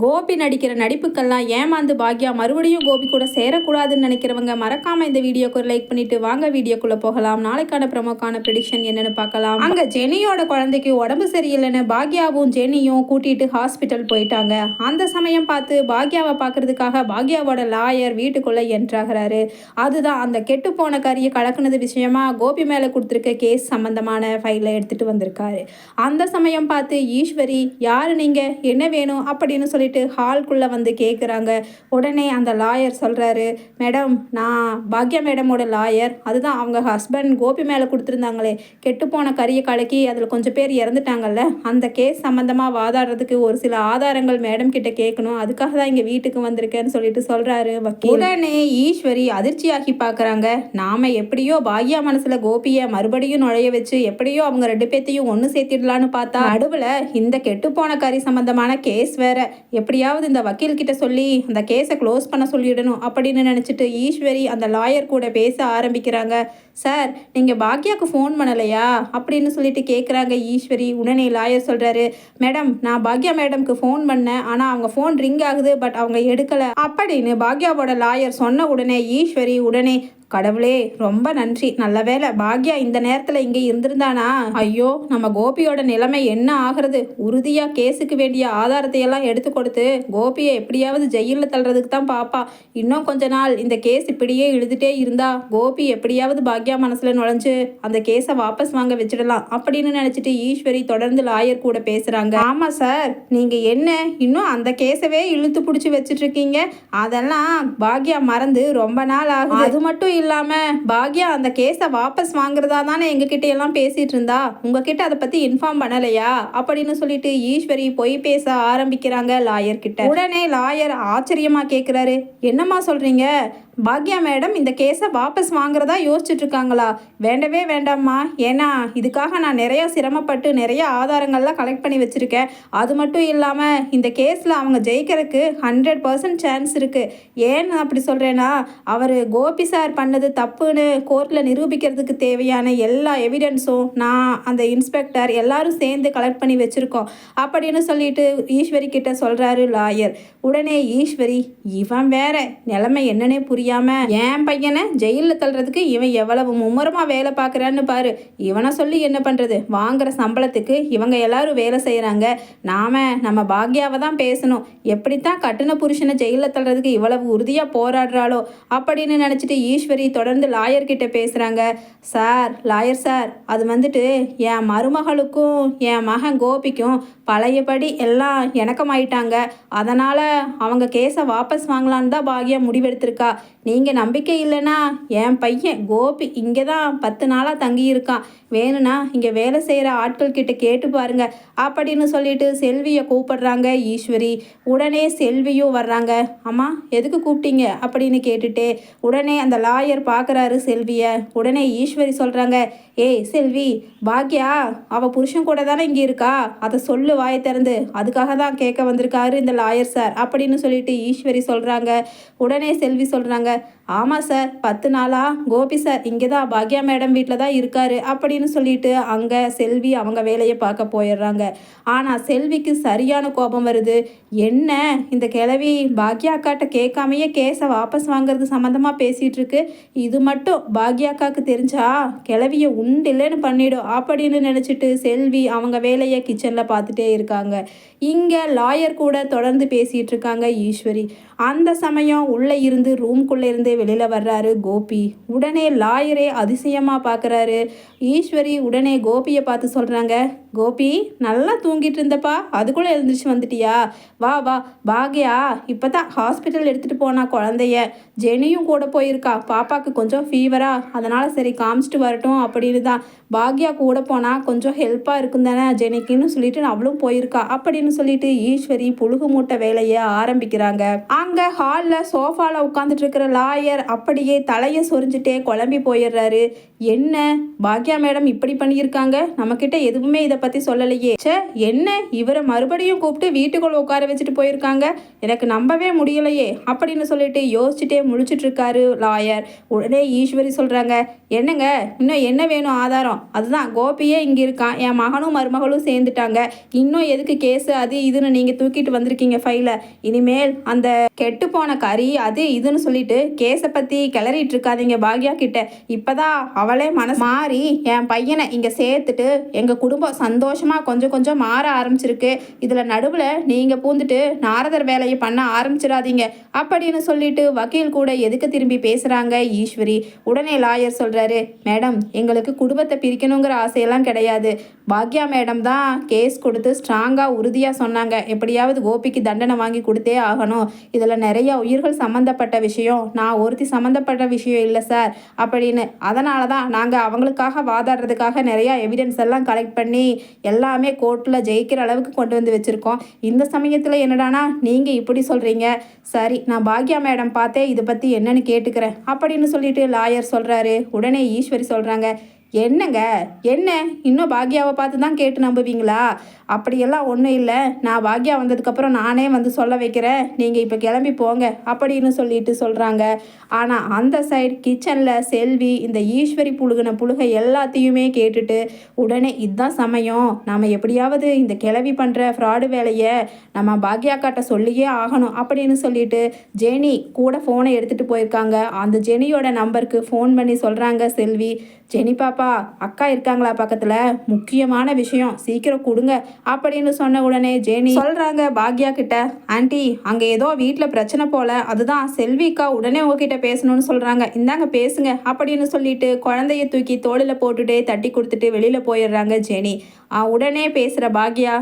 கோபி நடிக்கிற நடிப்புக்கெல்லாம் ஏமாந்து பாக்யா மறுபடியும் கோபி கூட சேரக்கூடாதுன்னு நினைக்கிறவங்க மறக்காம இந்த வீடியோக்கு ஒரு லைக் பண்ணிட்டு வாங்க வீடியோக்குள்ள போகலாம். நாளைக்கான ப்ரமோக்கான ப்ரெடிக்ஷன் என்னன்னு பார்க்கலாம். அங்க ஜெனியோட குழந்தைக்கு உடம்பு சரியில்லைன்னு பாக்யாவும் ஜெனியும் கூட்டிட்டு ஹாஸ்பிட்டல் போயிட்டாங்க. அந்த சமயம் பார்த்து பாக்யாவை பார்க்கறதுக்காக பாக்யாவோட லாயர் வீட்டுக்குள்ள என்ட்ராகிறாரு. அதுதான் அந்த கெட்டு போன கறியை கலக்குனது விஷயமா கோபி மேல கொடுத்துருக்க கேஸ் சம்பந்தமான ஃபைலை எடுத்துட்டு வந்திருக்காரு. அந்த சமயம் பார்த்து ஈஸ்வரி, யாரு நீங்க, என்ன வேணும் அப்படின்னு சொல்லி ஹால்குள்ள வந்து கேட்குறாங்க. உடனே அந்த லாயர் சொல்றாரு, மேடம் நான் பாக்யா மேடமோட லாயர். அதுதான் அவங்க ஹஸ்பண்ட் கோபி மேலே கொடுத்துருந்தாங்களே கெட்டுப்போன கறியை கலக்கி அதில் கொஞ்சம் பேர் இறந்துட்டாங்கல்ல, அந்த கேஸ் சம்மந்தமாக வாதாடுறதுக்கு ஒரு சில ஆதாரங்கள் மேடம் கிட்ட கேட்கணும், அதுக்காக தான் இங்கே வீட்டுக்கு வந்திருக்கேன்னு சொல்லிட்டு சொல்றாரு வக்கீல். உடனே ஈஸ்வரி அதிர்ச்சியாகி பார்க்குறாங்க. நாம எப்படியோ பாக்யா மனசுல கோபியை மறுபடியும் நுழைய வச்சு எப்படியோ அவங்க ரெண்டு பேர்த்தையும் ஒன்று சேர்த்திடலான்னு பார்த்தா நடுவில் இந்த கெட்டுப்போன கறி சம்பந்தமான கேஸ் வேற. எப்படியாவது இந்த வக்கீல் கிட்ட சொல்லி அந்த கேஸை க்ளோஸ் பண்ண சொல்லிடணும் அப்படின்னு நினச்சிட்டு ஈஸ்வரி அந்த லாயர் கூட பேச ஆரம்பிக்கிறாங்க. சார், நீங்கள் பாக்யாவுக்கு ஃபோன் பண்ணலையா அப்படின்னு சொல்லிட்டு கேட்குறாங்க ஈஸ்வரி. உடனே லாயர் சொல்கிறாரு, மேடம் நான் பாக்யா மேடம்க்கு ஃபோன் பண்ணேன், ஆனால் அவங்க ஃபோன் ரிங் ஆகுது, பட் அவங்க எடுக்கலை அப்படின்னு பாக்யாவோட லாயர் சொன்ன உடனே ஈஸ்வரி உடனே, கடவுளே ரொம்ப நன்றி, நல்ல வேலை பாக்யா இந்த நேரத்தில் இங்கே இருந்திருந்தானா ஐயோ நம்ம கோபியோட நிலைமை என்ன ஆகிறது. உறுதியாக கேஸுக்கு வேண்டிய ஆதாரத்தை எல்லாம் எடுத்து கொடுத்து கோபியை எப்படியாவது ஜெயிலில் தள்ளுறதுக்கு தான் பாப்பா. இன்னும் கொஞ்ச நாள் இந்த கேஸ் இப்படியே இழுதுட்டே இருந்தா கோபி எப்படியாவது பாக்யா மனசில் நுழைஞ்சு அந்த கேஸை வாபஸ் வாங்க வச்சிடலாம் அப்படின்னு நினச்சிட்டு ஈஸ்வரி தொடர்ந்து லாயர் கூட பேசுகிறாங்க. ஆமாம் சார், நீங்கள் என்ன இன்னும் அந்த கேஸவே இழுத்து பிடிச்சி வச்சுட்டு இருக்கீங்க, அதெல்லாம் பாக்யா மறந்து ரொம்ப நாள் ஆகுது. அது மட்டும் இல்லாம பாக்யா அந்த கேஸை வாபஸ் வாங்குறதா தானே எங்ககிட்ட எல்லாம் பேசிட்டு இருந்தா, உங்ககிட்ட அதை பத்தி இன்ஃபார்ம் பண்ணலையா அப்படின்னு சொல்லிட்டு ஈஸ்வரி பொய் பேச ஆரம்பிக்கிறாங்க லாயர் கிட்ட. உடனே லாயர் ஆச்சரியமா கேட்கிறாரு, என்னம்மா சொல்றீங்க, பாக்யா மேடம் இந்த கேஸை வாபஸ் வாங்குறதா யோசிச்சுட்டு இருக்காங்களா? வேண்டவே வேண்டாம்மா, ஏன்னா இதுக்காக நான் நிறைய சிரமப்பட்டு நிறைய ஆதாரங்கள்லாம் கலெக்ட் பண்ணி வச்சுருக்கேன். அது மட்டும் இல்லாமல் இந்த கேஸில் அவங்க ஜெயிக்கிறதுக்கு 100% சான்ஸ் இருக்குது. ஏன்னு அப்படி சொல்கிறேன்னா, அவர் கோபி சார் பண்ணது தப்புன்னு கோர்ட்டில் நிரூபிக்கிறதுக்கு தேவையான எல்லா எவிடன்ஸும் நான் அந்த இன்ஸ்பெக்டர் எல்லாரும் சேர்ந்து கலெக்ட் பண்ணி வச்சுருக்கோம் அப்படின்னு சொல்லிட்டு ஈஸ்வரி கிட்ட சொல்கிறாரு லாயர். உடனே ஈஸ்வரி, இவன் வேற நிலைமை என்னன்னே புரியாம என் பையனை ஜெயிலில் தள்ளுறதுக்கு இவன் எவ்வளவு மும்முரமா வேலை பார்க்குறான்னு பாரு, இவனை சொல்லி என்ன பண்ணுறது, வாங்குற சம்பளத்துக்கு இவங்க எல்லாரும் வேலை செய்கிறாங்க, நம்ம பாக்யாவை தான் பேசணும், எப்படித்தான் கட்டுன புருஷனை ஜெயிலில் தள்ளுறதுக்கு இவ்வளவு உறுதியாக போராடுறாளோ அப்படின்னு நினச்சிட்டு ஈஸ்வரி தொடர்ந்து லாயர்கிட்ட பேசுகிறாங்க. சார், லாயர் சார், அது வந்துட்டு என் மருமகளுக்கும் என் மகன் கோபிக்கும் பழையபடி எல்லாம் இணக்கமாயிட்டாங்க, அதனால் அவங்க கேஸை வாபஸ் வாங்கலான்னு தான் பாக்யா முடிவெடுத்திருக்கா. நீங்கள் நம்பிக்கை இல்லைன்னா என் பையன் கோபி இங்கே தான் 10 நாளாக தங்கியிருக்கான், வேணும்னா இங்கே வேலை செய்கிற ஆட்கள் கிட்ட கேட்டு பாருங்க அப்படின்னு சொல்லிட்டு செல்வியை கூப்பிடுறாங்க ஈஸ்வரி. உடனே செல்வியும் வர்றாங்க. அம்மா எதுக்கு கூப்பிட்டீங்க அப்படின்னு கேட்டுட்டு உடனே அந்த லாயர் பார்க்குறாரு செல்வியை. உடனே ஈஸ்வரி சொல்கிறாங்க, ஏய் செல்வி, பாக்யா அவள் புருஷன் கூட தானே இங்கே இருக்கா, அதை சொல்லு வாயை திறந்து, அதுக்காக தான் கேட்க வந்திருக்காரு இந்த லாயர் சார் அப்படின்னு சொல்லிட்டு ஈஸ்வரி சொல்கிறாங்க. உடனே செல்வி சொல்கிறாங்க, ஆமாம் சார், 10 நாளாக கோபி சார் இங்கே தான் பாக்யா மேடம் வீட்டில் தான் இருக்காரு அப்படின்னு சொல்லிட்டு அங்கே செல்வி அவங்க வேலையை பார்க்க போயிடுறாங்க. ஆனால் செல்விக்கு சரியான கோபம் வருது. என்ன இந்த கிழவி பாக்யா அக்காட்ட கேட்காமையே கேஸை வாபஸ் வாங்குறது சம்மந்தமாக பேசிகிட்டு இருக்கு, இது மட்டும் பாக்யா அக்காவுக்கு தெரிஞ்சா கிழவியை உண்டு இல்லைன்னு பண்ணிடும் அப்படின்னு நினச்சிட்டு செல்வி அவங்க வேலையை கிச்சனில் பார்த்துட்டே இருக்காங்க. இங்கே லாயர் கூட தொடர்ந்து பேசிகிட்டு இருக்காங்க ஈஸ்வரி. அந்த சமயம் உள்ளே இருந்து ரூம்குள்ளே இருந்து வெளியில் வர்றாரு கோபி. உடனே லாயரே அதிசயமாக பார்க்குறாரு. ஈஸ்வரி உடனே கோபியை பார்த்து சொல்கிறாங்க, கோபி நல்லா தூங்கிட்டு இருந்தப்பா, அதுக்குள்ளே எழுந்திரிச்சு வந்துட்டியா, வா வா, பாக்யா இப்போ தான் ஹாஸ்பிட்டல் எடுத்துகிட்டு போனா குழந்தைய, ஜெனியும் கூட போயிருக்கா, பாப்பாவுக்கு கொஞ்சம் ஃபீவரா, அதனால் சரி காமிச்சிட்டு வரட்டும் அப்படின்னு தான் பாக்யா கூட போனால் கொஞ்சம் ஹெல்ப்பாக இருக்கும் தானே ஜெனிக்குன்னு சொல்லிட்டு அவளும் போயிருக்கா அப்படின்னு சொல்லிட்டு ஈஸ்வரி புழுகு மூட்டை வேலையை ஆரம்பிக்கிறாங்க. அங்கே ஹாலில் சோஃபாவில் உட்காந்துட்டு இருக்கிற லாயர் லாயர் அப்படியே தலையை சொரிஞ்சுட்டே குழம்பி போயிடுறாரு. என்ன பாக்யா மேடம் இப்படி பண்ணியிருக்காங்க, நம்மக்கிட்ட எதுவுமே இதை பற்றி சொல்லலையே, சே என்ன இவரை மறுபடியும் கூப்பிட்டு வீட்டுக்குள்ள உட்கார வச்சுட்டு போயிருக்காங்க, எனக்கு நம்பவே முடியலையே அப்படின்னு சொல்லிட்டு யோசிச்சுட்டே முழிச்சிட்டு இருக்காரு லாயர். உடனே ஈஸ்வரி சொல்கிறாங்க, என்னங்க இன்னும் என்ன வேணும் ஆதாரம், அதுதான் கோபியே இங்கே இருக்கான், என் மகனும் மருமகளும் சேர்ந்துட்டாங்க, இன்னும் எதுக்கு கேஸு அது இதுன்னு நீங்கள் தூக்கிட்டு வந்திருக்கீங்க ஃபைலை, இனிமேல் அந்த கெட்டு போன கறி அது இதுன்னு சொல்லிட்டு கேஸை பற்றி கிளறிட்டு இருக்காதீங்க பாக்யா கிட்ட. இப்போதான் அவளே மனசு மாறி என் பையனை இங்கே சேர்த்துட்டு எங்கள் குடும்பம் சந்தோஷமாக கொஞ்சம் கொஞ்சம் மாற ஆரம்பிச்சிருக்கு, இதில் நடுவில் நீங்கள் பூந்துட்டு நாரதர் வேலையை பண்ண ஆரம்பிச்சிடாதீங்க அப்படின்னு சொல்லிட்டு வக்கீல் கூட எதுக்கு திரும்பி பேசுகிறாங்க ஈஸ்வரி. உடனே லாயர் சொல்கிறாரு, மேடம் எங்களுக்கு குடும்பத்தை பிரிக்கணுங்கிற ஆசையெல்லாம் கிடையாது, பாக்யா மேடம் தான் கேஸ் கொடுத்து ஸ்ட்ராங்காக உறுதியாக சொன்னாங்க, எப்படியாவது கோபிக்கு தண்டனை வாங்கி கொடுத்தே ஆகணும், இதில் நிறைய உயிர்கள் சம்மந்தப்பட்ட விஷயம், நான் ஒருத்தி சம்மந்தப்பட்ட விஷயம் இல்லை சார் அப்படின்னு. அதனால தான் நாங்கள் அவங்களுக்காக வாதாடுறதுக்காக நிறையா எவிடன்ஸ் எல்லாம் கலெக்ட் பண்ணி எல்லாமே கோர்ட்டில் ஜெயிக்கிற அளவுக்கு கொண்டு வந்து வச்சுருக்கோம். இந்த சமயத்தில் என்னடானா நீங்கள் இப்படி சொல்கிறீங்க, சரி நான் பாக்யா மேடம் பார்த்தே இதை பற்றி என்னன்னு கேட்டுக்கிறேன் அப்படின்னு சொல்லிட்டு லாயர் சொல்கிறாரு. உடனே ஈஸ்வரி சொல்கிறாங்க, என்னங்க என்ன இன்னும் பாக்யாவை பார்த்து தான் கேட்டு நம்புவீங்களா, அப்படியெல்லாம் ஒன்றும் இல்லை, நான் பாக்யா வந்ததுக்கப்புறம் நானே வந்து சொல்ல வைக்கிறேன், நீங்கள் இப்போ கிளம்பி போங்க அப்படின்னு சொல்லிட்டு சொல்கிறாங்க. ஆனால் அந்த சைடு கிச்சனில் செல்வி இந்த ஈஸ்வரி புழுகின புழுகை எல்லாத்தையுமே கேட்டுட்டு உடனே இதுதான் சமயம், நம்ம எப்படியாவது இந்த கிளவி பண்ணுற ஃப்ராடு வேலையை நம்ம பாக்யாக்காட்ட சொல்லியே ஆகணும் அப்படின்னு சொல்லிட்டு ஜெனி கூட ஃபோனை எடுத்துகிட்டு போயிருக்காங்க. அந்த ஜெனியோட நம்பருக்கு ஃபோன் பண்ணி சொல்கிறாங்க செல்வி, ஜெனி பாப்பா அக்கா இருக்காங்களா பக்கத்தில், முக்கியமான விஷயம் சீக்கிரம் கொடுங்க அப்படின்னு சொன்ன உடனே ஜெனி சொல்கிறாங்க பாக்யா கிட்ட, ஆண்டி அங்கே ஏதோ வீட்டில் பிரச்சனை போல, அதுதான் செல்விக்கா உடனே உங்ககிட்ட பேசணும்னு சொல்கிறாங்க, இந்தாங்க பேசுங்க அப்படின்னு சொல்லிட்டு குழந்தைய தூக்கி தோளில் போட்டுட்டே தட்டி கொடுத்துட்டு வெளியில் போயிடுறாங்க ஜெனி. உடனே பேசுகிற பாக்யா,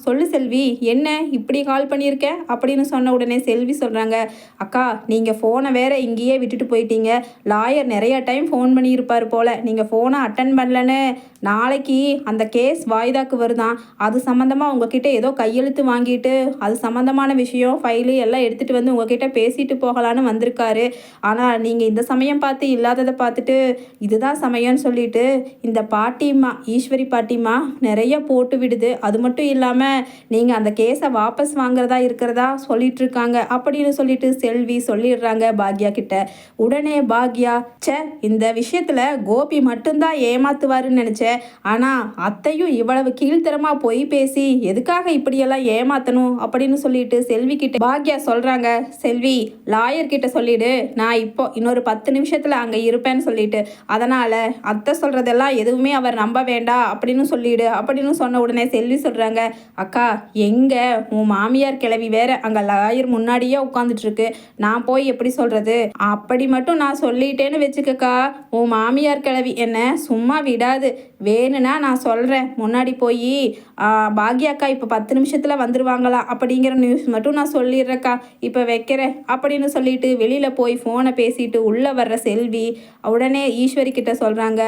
சொல்லு செல்வி என்ன இப்படி கால் பண்ணியிருக்க அப்படின்னு சொன்ன உடனே செல்வி சொல்கிறாங்க, அக்கா நீங்கள் ஃபோனை வேற இங்கேயே விட்டுட்டு போயிட்டீங்க, லாயர் நிறைய டைம் ஃபோன் பண்ணியிருப்பார் போல், நீங்கள் ஃபோனை அட்டன் பண்ணலன்னு நாளைக்கு அந்த கேஸ் வாய்தாக்கு வருதான், அது சம்மந்தமாக உங்ககிட்ட ஏதோ கையெழுத்து வாங்கிட்டு அது சம்மந்தமான விஷயம் ஃபைலு எல்லாம் எடுத்துகிட்டு வந்து உங்ககிட்ட பேசிட்டு போகலான்னு வந்திருக்காரு, ஆனால் நீங்கள் இந்த சமயம் பார்த்து இல்லாததை பார்த்துட்டு இதுதான் சமயம்னு சொல்லிட்டு இந்த பாட்டிம்மா ஈஸ்வரி பாட்டிம்மா நிறைய போட்டு விடுது, அது மட்டும் இல்லாமல் நீங்கள் அந்த கேஸை வாபஸ் வாங்குறதா இருக்கிறதா சொல்லிட்டு இருக்காங்க அப்படின்னு சொல்லிட்டு செல்வி சொல்லிடுறாங்க பாக்யா கிட்ட. உடனே பாக்யா, சே இந்த விஷயத்தில் கோபி மட்டும்தான் ஏமாத்துவாருன்னு நினச்சேன், ஆனால் அத்தையும் இவ்வளவு கீழ்த்தரமாக போய் பேசி எதுக்காக இப்படியெல்லாம் ஏமாத்தணும் அப்படின்னு சொல்லிட்டு செல்வி கிட்ட பாக்யா சொல்கிறாங்க, செல்வி லாயர் கிட்ட சொல்லிடு நான் இப்போ இன்னொரு 10 நிமிஷத்தில் அங்கே இருப்பேன்னு சொல்லிட்டு, அதனால் அத்தை சொல்கிறதெல்லாம் எதுவுமே அவர் நம்ப வேண்டாம் அப்படின்னு சொல்லிடு அப்படின்னு சொன்ன உடனே செல்வி சொல்கிறாங்க, அக்கா எங்கே உன் மாமியார் கிளவி வேற அங்கே லாயர் முன்னாடியே உட்காந்துட்டு இருக்கு, நான் போய் எப்படி சொல்கிறது, அப்படி மட்டும் நான் சொல்லிட்டேன்னு வச்சுக்கக்கா உன் மாமியார் கிளவி என்ன சும்மா விடாது, வேணும்னா நான் சொல்கிறேன், முன்னாடி போய் பாக்யாக்கா இப்போ 10 நிமிஷத்தில் வந்துடுவாங்களா அப்படிங்கிற நியூஸ் மட்டும் நான் சொல்லிடுறேக்கா, இப்போ வைக்கிறேன் அப்படின்னு சொல்லிட்டு வெளியில் போய் ஃபோனை பேசிட்டு உள்ளே வர்ற செல்வி உடனே ஈஸ்வரி கிட்ட சொல்கிறாங்க,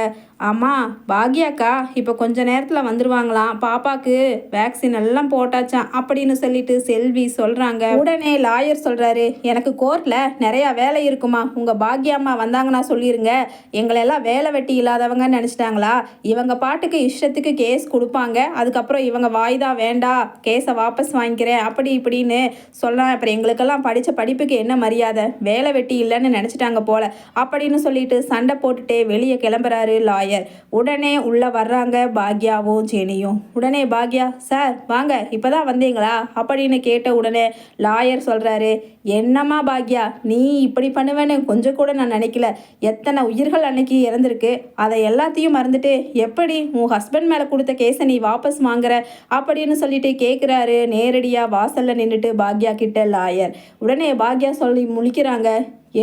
அம்மா பாக்யாக்கா இப்போ கொஞ்ச நேரத்தில் வந்துடுவாங்களாம், பாப்பாக்கு வேக்சின் எல்லாம் போட்டாச்சான் அப்படின்னு சொல்லிட்டு செல்வி சொல்கிறாங்க. உடனே லாயர் சொல்கிறாரு, எனக்கு கோர்ட்டில் நிறையா வேலை இருக்குமா, உங்கள் பாக்யாம்மா வந்தாங்கன்னா சொல்லிடுங்க, எங்களெல்லாம் வேலை வெட்டி இல்லாதவங்கன்னு நினச்சிட்டாங்களா, இவங்க பாட்டுக்கு இஷ்டத்துக்கு கேஸ் கொடுப்பாங்க, அதுக்கப்புறம் இவங்க வாய்தா வேண்டாம் கேஸை வாபஸ் வாங்கிக்கிறேன் அப்படி இப்படின்னு சொல்லலாம், அப்புறம் எங்களுக்கெல்லாம் படித்த படிப்புக்கு என்ன மரியாதை, வேலை வெட்டி இல்லைன்னு நினச்சிட்டாங்க போல அப்படின்னு சொல்லிட்டு சண்டை போட்டுட்டே வெளியே கிளம்புறாரு லாயர். உடனே உள்ளே வர்றாங்க பாக்யாவும் ஜெனியும். உடனே பாக்யா, சார் வாங்க இப்போதான் வந்தீங்களா அப்படின்னு கேட்ட உடனே லாயர் சொல்கிறாரு, என்னம்மா பாக்யா நீ இப்படி பண்ணுவேன்னு கொஞ்சம் கூட நான் நினைக்கல, எத்தனை உயிர்கள் அன்னைக்கு இறந்துருக்கு, அதை எல்லாத்தையும் மறந்துட்டு எப்படி உன் ஹஸ்பண்ட் மேலே கொடுத்த கேஸை நீ வாபஸ் வாங்குற அப்படின்னு சொல்லிட்டு கேட்குறாரு நேரடியாக வாசலில் நின்றுட்டு பாக்யா கிட்ட லாயர். உடனே பாக்யா சொல்லி முழிக்கிறாங்க,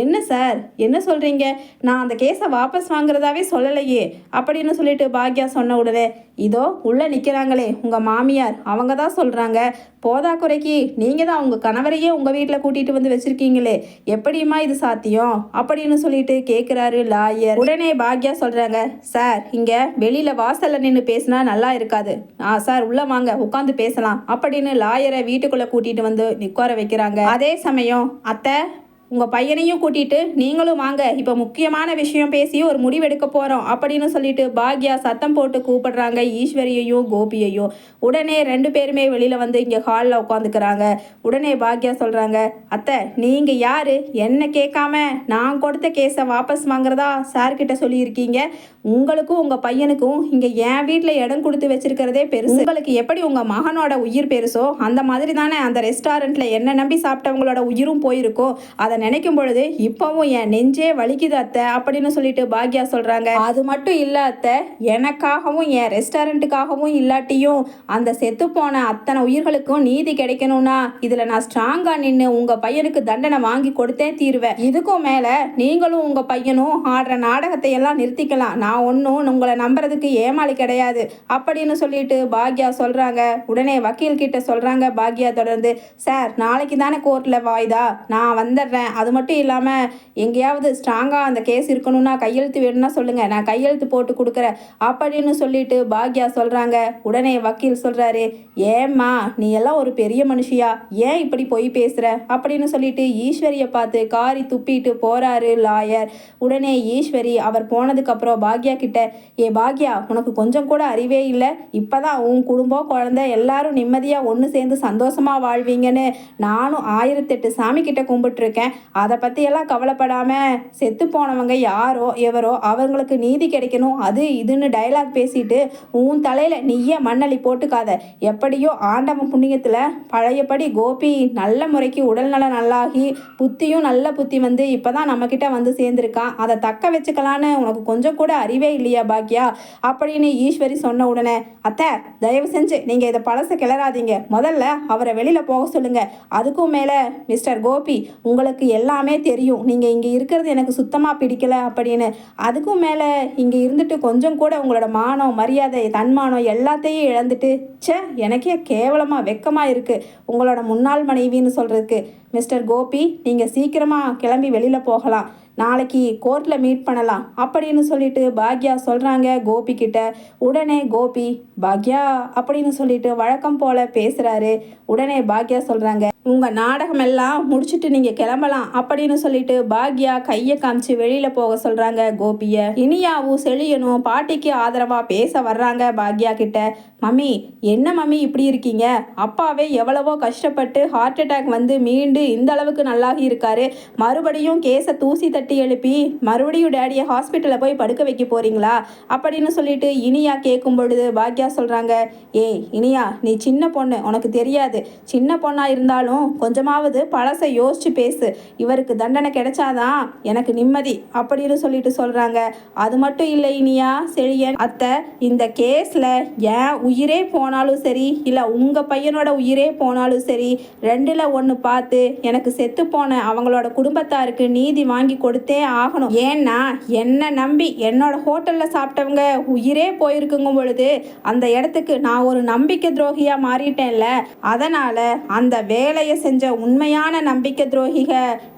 என்ன சார் என்ன சொல்கிறீங்க, நான் அந்த கேஸை வாபஸ் வாங்குறதாவே சொல்லலையே அப்படின்னு சொல்லிட்டு பாக்யா சொன்ன உடனே, இதோ உள்ளே நிற்கிறாங்களே உங்கள் மாமியார் அவங்க தான் சொல்கிறாங்க, போதா குறைக்கு நீங்கள் தான் உங்கள் கணவரையே உங்கள் வீட்டில் கூட்டிகிட்டு வந்து வச்சுருக்கீங்களே, எப்படியுமா இது சாத்தியம் அப்படின்னு சொல்லிட்டு கேட்குறாரு லாயர். உடனே பாக்யா சொல்கிறாங்க, சார் இங்கே வெளியில் வாசலில் நின்று பேசினா நல்லா இருக்காது, சார் உள்ளே வாங்க உட்காந்து பேசலாம் அப்படின்னு லாயரை வீட்டுக்குள்ளே கூட்டிகிட்டு வந்து உட்கார வைக்கிறாங்க. அதே சமயம் அத்தை உங்கள் பையனையும் கூட்டிகிட்டு நீங்களும் வாங்க, இப்போ முக்கியமான விஷயம் பேசி ஒரு முடிவெடுக்க போகிறோம் அப்படின்னு சொல்லிட்டு பாக்யா சத்தம் போட்டு கூப்பிடுறாங்க ஈஸ்வரியையும் கோபியையும். உடனே 2 பேருமே வெளியில் வந்து இங்கே ஹாலில் உட்காந்துக்கிறாங்க. உடனே பாக்யா சொல்கிறாங்க, அத்தை நீங்கள் யார், என்ன கேட்காம நான் கொடுத்த கேஸை வாபஸ் வாங்குறதா சார்கிட்ட சொல்லியிருக்கீங்க. உங்களுக்கும் உங்கள் பையனுக்கும் இங்கே என் வீட்டில் இடம் கொடுத்து வச்சிருக்கிறதே பெருசு. உங்களுக்கு எப்படி உங்கள் மகனோட உயிர் பெருசோ அந்த மாதிரி தானே அந்த ரெஸ்டாரண்ட்டில் என்ன நம்பி சாப்பிட்டவங்களோட உயிரும் போயிருக்கோ. அதை நினைக்கும் பொழுது இப்போவும் என் நெஞ்சே வலிக்குது அத்தை அப்படின்னு சொல்லிட்டு பாக்யா சொல்கிறாங்க. அது மட்டும் இல்லை அத்தை, எனக்காகவும் என் ரெஸ்டாரண்ட்டுக்காகவும் இல்லாட்டியும் அந்த செத்து போன அத்தனை உயிர்களுக்கும் நீதி கிடைக்கணும்னா இதில் நான் ஸ்ட்ராங்காக நின்று உங்கள் பையனுக்கு தண்டனை வாங்கி கொடுத்தே தீருவேன். இதுக்கும் மேலே நீங்களும் உங்கள் பையனும் ஆடுற நாடகத்தை எல்லாம் நிறுத்திக்கலாம். நான் ஒன்றும் உங்களை நம்புறதுக்கு ஏமாளி கிடையாது அப்படின்னு சொல்லிட்டு பாக்யா சொல்கிறாங்க. உடனே வக்கீல் கிட்ட சொல்கிறாங்க பாக்யா தொடர்ந்து, சார் நாளைக்கு தானே கோர்ட்டில் வாய்தா, நான் வந்துடுறேன். அது மட்டும் இல்லாமல் எங்கேயாவது ஸ்ட்ராங்காக அந்த கேஸ் இருக்கணும்னா கையெழுத்து வேணும்னா சொல்லுங்கள், நான் கையெழுத்து போட்டு கொடுக்குறேன் அப்படின்னு சொல்லிட்டு பாக்யா சொல்கிறாங்க. உடனே வக்கீல் சொல்கிறாரு, ஏம்மா நீ எல்லாம் ஒரு பெரிய மனுஷியா, ஏன் இப்படி பொய் பேசுகிற அப்படின்னு சொல்லிட்டு ஈஸ்வரியை பார்த்து காரி துப்பிட்டு போகிறாரு லாயர். உடனே ஈஸ்வரி அவர் போனதுக்கப்புறம் பாக்யா கிட்ட, ஏ பாக்யா உனக்கு கொஞ்சம் கூட அறிவே இல்லை, இப்போதான் உன் குடும்பம் குழந்தை எல்லாரும் நிம்மதியாக ஒன்று சேர்ந்து சந்தோஷமாக வாழ்வீங்கன்னு நானும் 1008 சாமி கிட்ட கும்பிட்டுருக்கேன். அதை பற்றியெல்லாம் கவலைப்படாமல் செத்து போனவங்க யாரோ எவரோ அவங்களுக்கு நீதி கிடைக்கணும் அது இதுன்னு டைலாக் பேசிட்டு உன் தலையில் நீயே மண்ணள்ளி போட்டுக்காத. எப்படியோ ஆண்டவன் புண்ணியத்தில் பழையபடி கோபி நல்ல முறைக்கு உடல்நலம் நல்லாகி புத்தியும் நல்ல புத்தி வந்து இப்போ தான் நம்மக்கிட்ட வந்து சேர்ந்துருக்கான். அதை தக்க வச்சுக்கலான்னு உனக்கு கொஞ்சம் கூட அறிவே இல்லையா பாக்யா அப்படின்னு ஈஸ்வரி சொன்ன உடனே, அத்தை தயவு செஞ்சு நீங்கள் இதை பழச கிளறாதீங்க, முதல்ல அவரை வெளியில் போக சொல்லுங்கள். அதுக்கும் மேலே மிஸ்டர் கோபி உங்களுக்கு எல்லாமே தெரியும், நீங்கள் இங்கே இருக்கிறது எனக்கு சுத்தமாக பிடிக்கல அப்படின்னு. அதுக்கும் மேலே இங்கே இருந்துட்டு கொஞ்சம் கூட உங்களோட மானம் மரியாதை தன்மானம் எல்லாத்தையும் இழந்துட்டு எனக்கே கேவலமாக வெக்கமாக இருக்குது உங்களோட முன்னாள் மனைவின்னு சொல்கிறதுக்கு. மிஸ்டர் கோபி நீங்கள் சீக்கிரமாக கிளம்பி வெளியில் போகலாம், நாளைக்கு கோர்ட்டில் மீட் பண்ணலாம் அப்படின்னு சொல்லிட்டு பாக்யா சொல்கிறாங்க கோபி கிட்ட. உடனே கோபி பாக்யா அப்படின்னு சொல்லிட்டு வழக்கம் போல் பேசுகிறாரு. உடனே பாக்யா சொல்கிறாங்க, உங்கள் நாடகம் எல்லாம் முடிச்சுட்டு நீங்கள் கிளம்பலாம் அப்படின்னு சொல்லிட்டு பாக்யா கையை காமிச்சு வெளியில் போக சொல்கிறாங்க கோபியை. இனியாவும் செழியனும் பாட்டிக்கு ஆதரவாக பேச வர்றாங்க பாக்யா கிட்ட. மம்மி என்ன மம்மி இப்படி இருக்கீங்க, அப்பாவே எவ்வளவோ கஷ்டப்பட்டு ஹார்ட் அட்டாக் வந்து மீண்டு இந்த அளவுக்கு நல்லாகி இருக்காரு, மறுபடியும் கேஸை தூசி தட்டி எழுப்பி மறுபடியும் டேடியை ஹாஸ்பிட்டலில் போய் படுக்க வைக்க போகிறீங்களா அப்படின்னு சொல்லிட்டு இனியா கேட்கும் பொழுது பாக்யா சொல்கிறாங்க, ஏய் இனியா நீ சின்ன பொண்ணு, உனக்கு தெரியாது, சின்ன பொண்ணாக இருந்தாலும் கொஞ்சமாவது பழசை யோசிச்சு பேசு, இவருக்கு தண்டனை கிடைச்சாதான் எனக்கு நிம்மதி அப்படின்னு சொல்லிட்டு சொல்கிறாங்க. அது மட்டும் இல்லை இனியா செழியன் அத்தை, இந்த கேஸில் ஏன் உயிரே போனாலும் சரி இல்லை உங்கள் பையனோட உயிரே போனாலும் சரி 2ல் 1 பார்த்து எனக்கு செத்து போன அவங்களோட குடும்பத்தாருக்கு நீதி வாங்கி கொடுத்தே ஆகணும். ஏன்னா என்னை நம்பி என்னோட ஹோட்டலில் சாப்பிட்டவங்க உயிரே போயிருக்குங்கும் பொழுது அந்த இடத்துக்கு நான் ஒரு நம்பிக்கை துரோகியாக மாறிட்டேன்ல, அதனால் அந்த வேலையை செஞ்ச உண்மையான நம்பிக்கை துரோகிக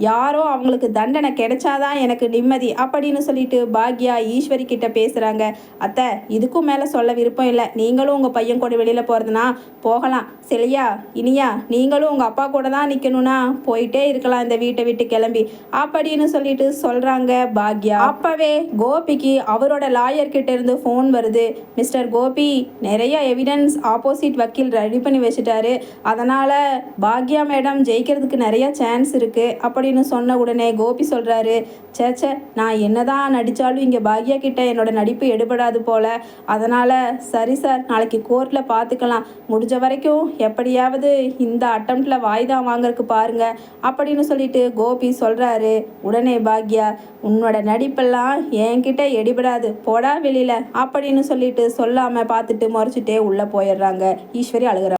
யாரோ அவங்களுக்கு தண்டனை கிடைச்சாதான் எனக்கு நிம்மதி அப்படின்னு சொல்லிட்டு பாக்யா ஈஸ்வரி கிட்ட பேசுகிறாங்க. அத்தை இதுக்கும் மேலே சொல்ல விருப்பம் இல்லை, நீங்களும் உங்கள் பையன் கூட வெளியில் போகிறதுனா போகலாம். செழியா இனியா நீங்களும் உங்கள் அப்பா கூட தான் நிற்கணும்னா போயிட்டே இருக்கலாம் இந்த வீட்டை விட்டு கிளம்பி அப்படின்னு சொல்லிட்டு சொல்கிறாங்க பாக்யா. அப்போவே கோபிக்கு அவரோட லாயர் கிட்ட இருந்து ஃபோன் வருது. மிஸ்டர் கோபி நிறைய எவிடன்ஸ் ஆப்போசிட் வக்கீல் ரெடி பண்ணி வச்சுட்டாரு, அதனால் பாக்யா மேடம் ஜெயிக்கிறதுக்கு நிறைய சான்ஸ் இருக்குது அப்படின்னு சொன்ன உடனே கோபி சொல்கிறாரு, சேச்சே நான் என்னதான் நடித்தாலும் இங்கே பாக்யா கிட்ட என்னோட நடிப்பு எடுபடாது போல், அதனால் சரி சார் நாளைக்கு கோர்ட்டில் பார்த்துக்கலாம், முடிஞ்ச வரைக்கும் எப்படியாவது இந்த அட்டம்ப்டில் வாய்தா வாங்கறதுக்கு பாருங்க அப்படின்னு சொல்லிட்டு கோபி சொல்கிறாரு. உடனே பாக்யா, உன்னோட நடிப்பெல்லாம் என்கிட்ட எடுபடாது போடா வெளியில் அப்படின்னு சொல்லிட்டு சொல்லாமல் பார்த்துட்டு முறைச்சிட்டே உள்ளே போயிடுறாங்க. ஈஸ்வரி அழுகிறாங்க.